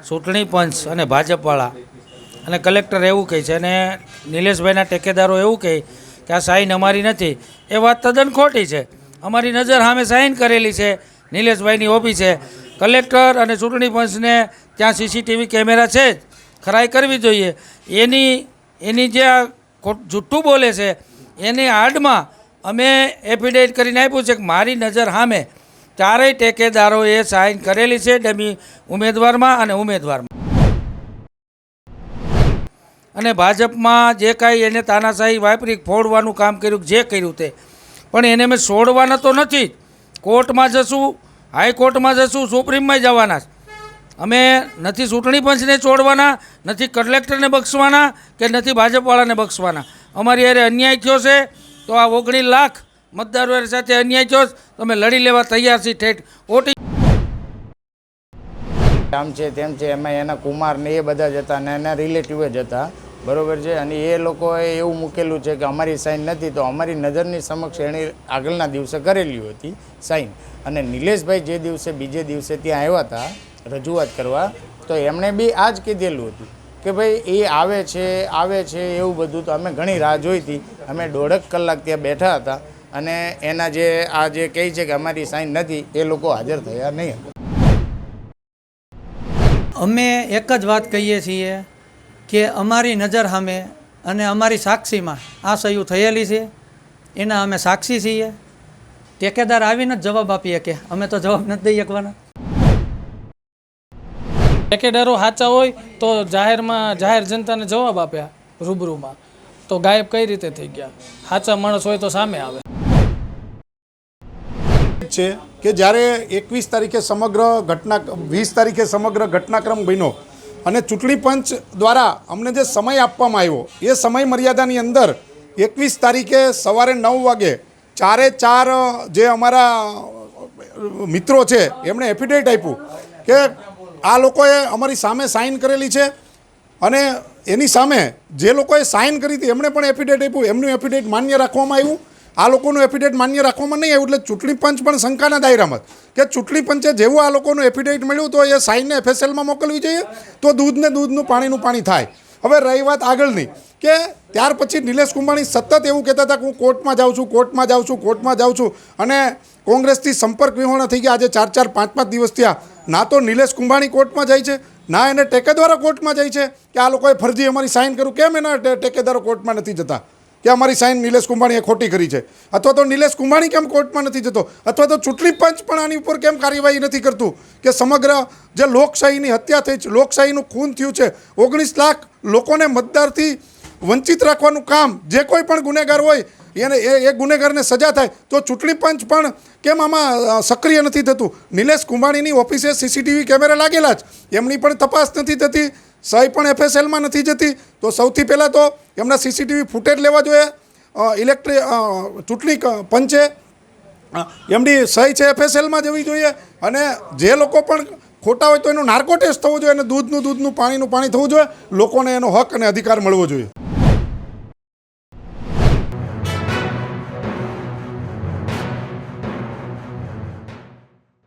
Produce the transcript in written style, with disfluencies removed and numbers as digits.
ચૂંટણી પંચ અને ભાજપવાળા અને કલેક્ટર એવું કહે છે અને નિલેશભાઈના ટેકેદારો એવું કહે કે આ સાઈન અમારી નથી, એ વાત તદ્દન ખોટી છે. અમારી નજર સામે સાઈન કરેલી છે નિલેશભાઈની ઓફિસે. કલેક્ટર અને ચૂંટણી પંચને ત્યાં સીસીટીવી કેમેરા છે જ, ખરાઈ કરવી જોઈએ. એની જે આ જુઠ્ઠું બોલે છે એની આડમાં અમે એફિડેવિટ કરીને આપ્યું છે કે મારી નજર સામે ચારેય ટેકેદારોએ સાઈન કરેલી છે ડમી ઉમેદવારમાં અને ઉમેદવારમાં. અને ભાજપમાં જે કાંઈ એને તાનાશાહી વાપરી ફોડવાનું કામ કર્યું જે કર્યું તે, પણ એને અમે છોડવાના તો નથી જ. કોર્ટમાં જશું, હાઈકોર્ટમાં જશું, સુપ્રીમમાં જવાના. અમે નથી ચૂંટણી પંચને છોડવાના, નથી કલેક્ટરને બક્ષવાના કે નથી ભાજપવાળાને બક્ષવાના. અમારી યારે અન્યાય થયો છે તો આ 19 લાખ મતદારો સાથે અન્યાય થયો તો અમે લડી લેવા તૈયાર છીએ. ઠેઠ ઓટી આમ છે તેમ છે, એમાં એના કુમાર ને એ બધા જ હતા ને એના રિલેટિવ જ હતા, બરાબર છે. અને એ લોકોએ એવું મૂકેલું છે કે અમારી સાઈન નથી, તો અમારી નજરની સમક્ષ એણે આગળના દિવસે કરેલી હતી સાઈન. અને નિલેશભાઈ જે દિવસે બીજે દિવસે ત્યાં આવ્યા હતા રજૂઆત કરવા, તો એમણે બી આ જ કીધેલું હતું કે ભાઈ એ આવે છે એવું બધું. તો અમે ઘણી રાહ જોઈ હતી, અમે 1.5 કલાક ત્યાં બેઠા હતા અને એના જે આ જે કહે છે કે અમારી સાઈન નથી એ લોકો હાજર થયા નહીં. અમે એક જ વાત કહીએ છીએ કે અમારી નજર સામે અને અમારી સાક્ષીમાં આ સહી થયેલી છે, એના અમે સાક્ષી છીએ. ટેકેદાર આવીને જ જવાબ આપીએ કે અમે તો જવાબ નથી દઈ શકવાના. ટેકેદારો સાચા હોય તો જાહેર જનતાને જવાબ આપ્યા રૂબરૂમાં, તો ગાયબ કઈ રીતે થઈ ગયા? સાચા માણસ હોય તો સામે આવે છે કે જ્યારે 21 તારીખે સમગ્ર ઘટના 20 તારીખે સમગ્ર ઘટનાક્રમ બન્યો અને ચૂંટણી પંચ દ્વારા અમને જે સમય આપવામાં આવ્યો એ સમય મર્યાદાની અંદર 21 તારીખે સવારે 9 વાગે 4 જે અમારા મિત્રો છે એમણે એફિડેવિટ આપ્યું કે આ લોકોએ અમારી સામે સાઇન કરેલી છે. અને એની સામે જે લોકોએ સાઇન કરી હતી એમણે પણ એફિડેવિટ આપ્યું, એમનું એફિડેવિટ માન્ય રાખવામાં આવ્યું, આ લોકોનું એફિડેવિટ માન્ય રાખવામાં નહીં આવ્યું. એટલે ચૂંટણી પંચ પણ શંકાના દાયરામાં કે ચૂંટણી પંચે જેવું આ લોકોનું એફિડેવિટ મળ્યું તો એ સાઇનને એફએસએલમાં મોકલવી જોઈએ, તો દૂધનું પાણીનું પાણી થાય. હવે રહી વાત આગળની કે ત્યાર પછી નિલેશ કુંભાણી સતત એવું કહેતા હતા કે હું કોર્ટમાં જાઉં છું. અને કોંગ્રેસથી સંપર્ક વિહોણા થઈ ગયા. આજે 4 5 દિવસ થયા, ના તો નિલેશ કુંભાણી કોર્ટમાં જાય છે, ના એને ટેકેદારો કોર્ટમાં જાય છે કે આ લોકોએ ફરજી અમારી સાઇન કર્યું. કેમ એના ટેકેદારો કોર્ટમાં નથી જતા કે અમારી સાઇન નિલેશ કુંભાણીએ ખોટી કરી છે? અથવા તો નિલેશ કુંભાણી કેમ કોર્ટમાં નથી જતો? અથવા તો ચૂંટણી પંચ પણ આની ઉપર કેમ કાર્યવાહી નથી કરતું કે સમગ્ર જે લોકશાહીની હત્યા થઈ છે, લોકશાહીનું ખૂન થયું છે, 19 લાખ લોકોને મતદારથી વંચિત રાખવાનું કામ, જે કોઈ પણ ગુનેગાર હોય એને એ ગુનેગારને સજા થાય, તો ચૂંટણી પંચ પણ કેમ આમાં સક્રિય નથી થતું? નિલેશ કુંભાણીની ઓફિસે સીસીટીવી કેમેરા લાગેલા જ, એમની પણ તપાસ નથી થતી, સહી પણ એફએસએલમાં નથી જતી. તો સૌથી પહેલાં તો એમના સીસીટીવી ફૂટેજ લેવા જોઈએ. ચૂંટણી પંચે એમની સહી છે એફએસએલમાં જવી જોઈએ. અને જે લોકો પણ ખોટા હોય તો એનું નાર્કો ટેસ્ટ થવો જોઈએ અને દૂધનું પાણીનું પાણી થવું જોઈએ. લોકોને એનો હક અને અધિકાર મળવો જોઈએ.